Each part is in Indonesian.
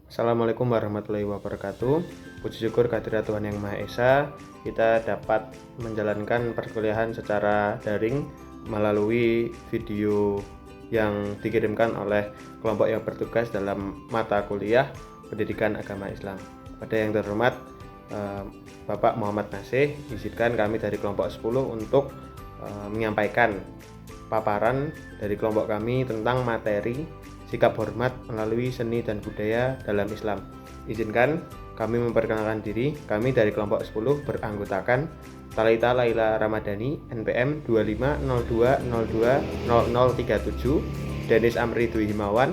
Assalamualaikum warahmatullahi wabarakatuh. Puji syukur kehadirat Tuhan Yang Maha Esa, kita dapat menjalankan perkuliahan secara daring melalui video yang dikirimkan oleh kelompok yang bertugas dalam mata kuliah Pendidikan Agama Islam. Pada yang terhormat Bapak Muhammad Nasih, izinkan kami dari kelompok 10 untuk menyampaikan paparan dari kelompok kami tentang materi sikap hormat melalui seni dan budaya dalam Islam. Izinkan kami memperkenalkan diri. Kami dari kelompok 10 beranggotakan Talita Laila Ramadhani, NPM 2502020037, Denis Amri Dwi Himawan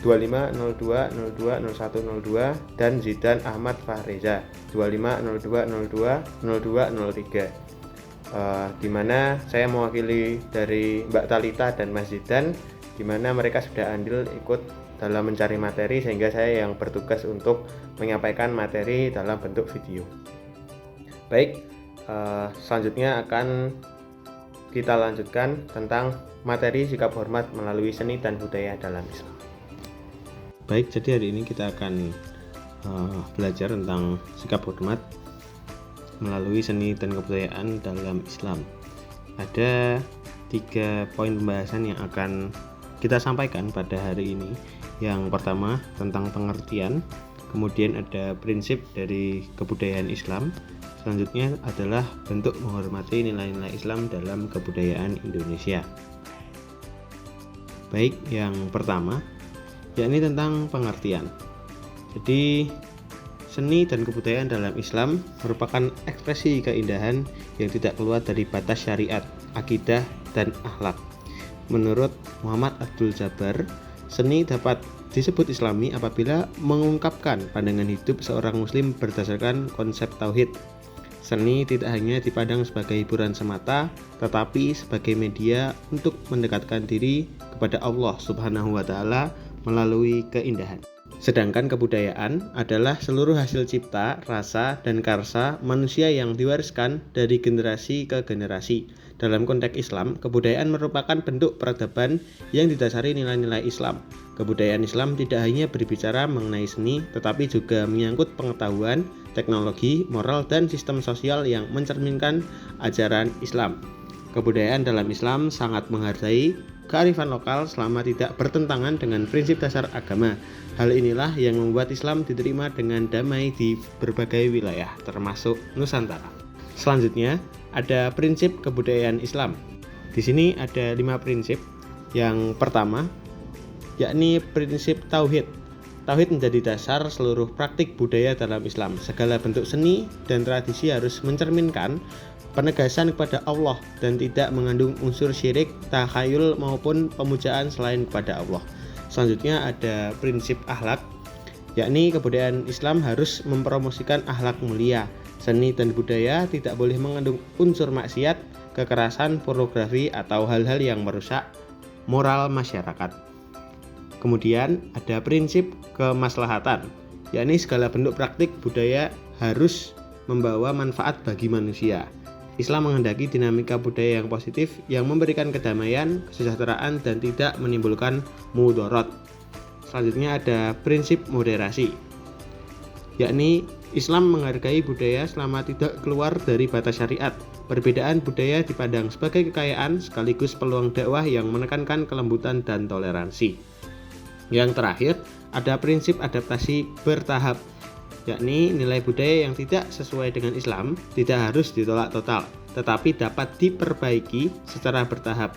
2502020102, dan Zidan Ahmad Fahreza 2502020203. Di mana saya mewakili dari Mbak Talita dan Mas Zidan, di mana mereka sudah andil ikut dalam mencari materi, sehingga saya yang bertugas untuk menyampaikan materi dalam bentuk video. Baik, selanjutnya akan kita lanjutkan tentang materi sikap hormat melalui seni dan budaya dalam Islam. Baik, jadi hari ini kita akan belajar tentang sikap hormat melalui seni dan kebudayaan dalam Islam. Ada 3 poin pembahasan yang akan kita sampaikan pada hari ini. Yang pertama tentang pengertian, kemudian ada prinsip dari kebudayaan Islam, selanjutnya adalah bentuk menghormati nilai-nilai Islam dalam kebudayaan Indonesia. Baik, yang pertama yakni tentang pengertian. Jadi seni dan kebudayaan dalam Islam merupakan ekspresi keindahan yang tidak keluar dari batas syariat, akidah, dan akhlak. Menurut Muhammad Abdul Jabbar, seni dapat disebut Islami apabila mengungkapkan pandangan hidup seorang muslim berdasarkan konsep tauhid. Seni tidak hanya dipandang sebagai hiburan semata, tetapi sebagai media untuk mendekatkan diri kepada Allah Subhanahu wa Ta'ala melalui keindahan. Sedangkan kebudayaan adalah seluruh hasil cipta, rasa, dan karsa manusia yang diwariskan dari generasi ke generasi. Dalam konteks Islam, kebudayaan merupakan bentuk peradaban yang didasari nilai-nilai Islam. Kebudayaan Islam tidak hanya berbicara mengenai seni, tetapi juga menyangkut pengetahuan, teknologi, moral, dan sistem sosial yang mencerminkan ajaran Islam. Kebudayaan dalam Islam sangat menghargai kearifan lokal selama tidak bertentangan dengan prinsip dasar agama. Hal inilah yang membuat Islam diterima dengan damai di berbagai wilayah, termasuk Nusantara. Selanjutnya, ada prinsip kebudayaan Islam. Di sini ada 5 prinsip. Yang pertama, yakni prinsip tauhid. Tauhid menjadi dasar seluruh praktik budaya dalam Islam. Segala bentuk seni dan tradisi harus mencerminkan penegasan kepada Allah dan tidak mengandung unsur syirik, takhayul maupun pemujaan selain kepada Allah. Selanjutnya ada prinsip akhlak, yakni kebudayaan Islam harus mempromosikan akhlak mulia. Seni dan budaya tidak boleh mengandung unsur maksiat, kekerasan, pornografi, atau hal-hal yang merusak moral masyarakat. Kemudian ada prinsip kemaslahatan, yakni segala bentuk praktik budaya harus membawa manfaat bagi manusia. Islam menghendaki dinamika budaya yang positif yang memberikan kedamaian, kesejahteraan, dan tidak menimbulkan mudorot. Selanjutnya ada prinsip moderasi, yakni Islam menghargai budaya selama tidak keluar dari batas syariat. Perbedaan budaya dipandang sebagai kekayaan sekaligus peluang dakwah yang menekankan kelembutan dan toleransi. Yang terakhir, ada prinsip adaptasi bertahap, yakni nilai budaya yang tidak sesuai dengan Islam tidak harus ditolak total, tetapi dapat diperbaiki secara bertahap.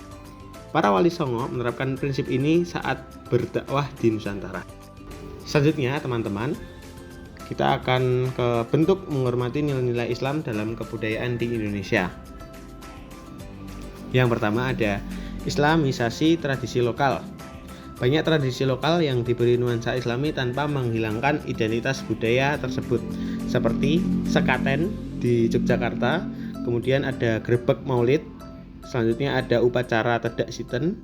Para wali songo menerapkan prinsip ini saat berdakwah di Nusantara. Selanjutnya, teman-teman, kita akan ke bentuk menghormati nilai-nilai Islam dalam kebudayaan di Indonesia. Yang pertama ada Islamisasi tradisi lokal. Banyak tradisi lokal yang diberi nuansa Islami tanpa menghilangkan identitas budaya tersebut, seperti sekaten di Yogyakarta, kemudian ada grebek maulid, selanjutnya ada upacara tedak siten,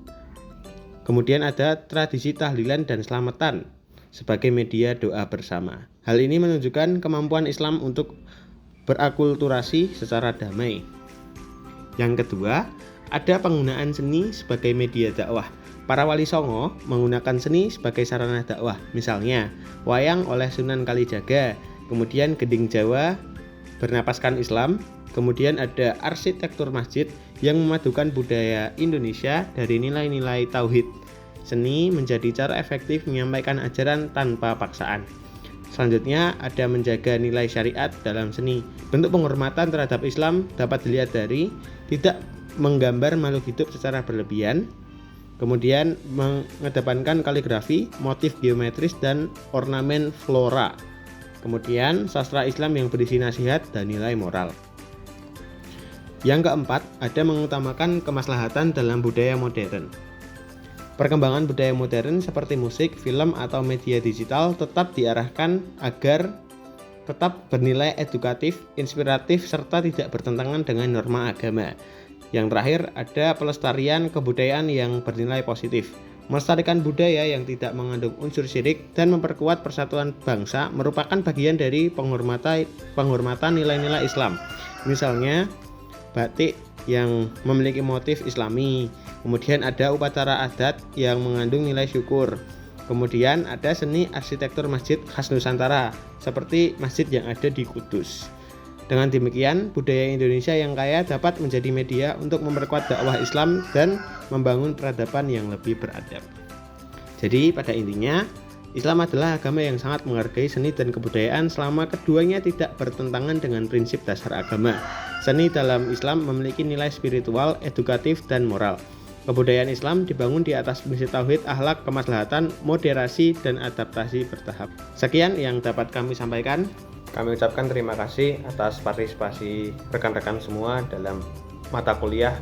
kemudian ada tradisi tahlilan dan selamatan sebagai media doa bersama. Hal ini menunjukkan kemampuan Islam untuk berakulturasi secara damai. Yang kedua, ada penggunaan seni sebagai media dakwah. para wali songo menggunakan seni sebagai sarana dakwah. Misalnya, wayang oleh Sunan Kalijaga, kemudian gending Jawa bernapaskan Islam, kemudian ada arsitektur masjid yang memadukan budaya Indonesia dari nilai-nilai tauhid. Seni menjadi cara efektif menyampaikan ajaran tanpa paksaan. Selanjutnya ada menjaga nilai syariat dalam seni. Bentuk penghormatan terhadap Islam dapat dilihat dari tidak menggambar makhluk hidup secara berlebihan, kemudian mengedepankan kaligrafi, motif geometris dan ornamen flora. Kemudian sastra Islam yang berisi nasihat dan nilai moral. Yang keempat, ada mengutamakan kemaslahatan dalam budaya modern. Perkembangan budaya modern seperti musik, film, atau media digital tetap diarahkan agar tetap bernilai edukatif, inspiratif, serta tidak bertentangan dengan norma agama. Yang terakhir, ada pelestarian kebudayaan yang bernilai positif. Melestarikan budaya yang tidak mengandung unsur syirik dan memperkuat persatuan bangsa merupakan bagian dari penghormatan nilai-nilai Islam. Misalnya, batik yang memiliki motif Islami, kemudian ada upacara adat yang mengandung nilai syukur, kemudian ada seni arsitektur masjid khas Nusantara seperti masjid yang ada di Kudus. Dengan demikian, budaya Indonesia yang kaya dapat menjadi media untuk memperkuat dakwah Islam dan membangun peradaban yang lebih beradab. Jadi pada intinya, Islam adalah agama yang sangat menghargai seni dan kebudayaan selama keduanya tidak bertentangan dengan prinsip dasar agama. Seni dalam Islam memiliki nilai spiritual, edukatif, dan moral. Kebudayaan Islam dibangun di atas prinsip tauhid, akhlak, kemaslahatan, moderasi, dan adaptasi bertahap. Sekian yang dapat kami sampaikan. Kami ucapkan terima kasih atas partisipasi rekan-rekan semua dalam mata kuliah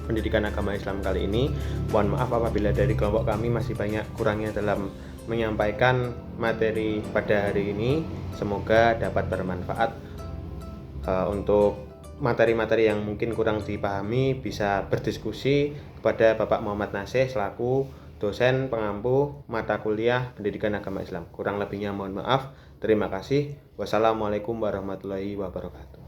Pendidikan Agama Islam kali ini. Mohon maaf apabila dari kelompok kami masih banyak kurangnya dalam menyampaikan materi pada hari ini. Semoga dapat bermanfaat untuk materi-materi yang mungkin kurang dipahami, bisa berdiskusi kepada Bapak Muhammad Nasih selaku dosen pengampu mata kuliah Pendidikan Agama Islam. Kurang lebihnya mohon maaf. Terima kasih. Wassalamualaikum warahmatullahi wabarakatuh.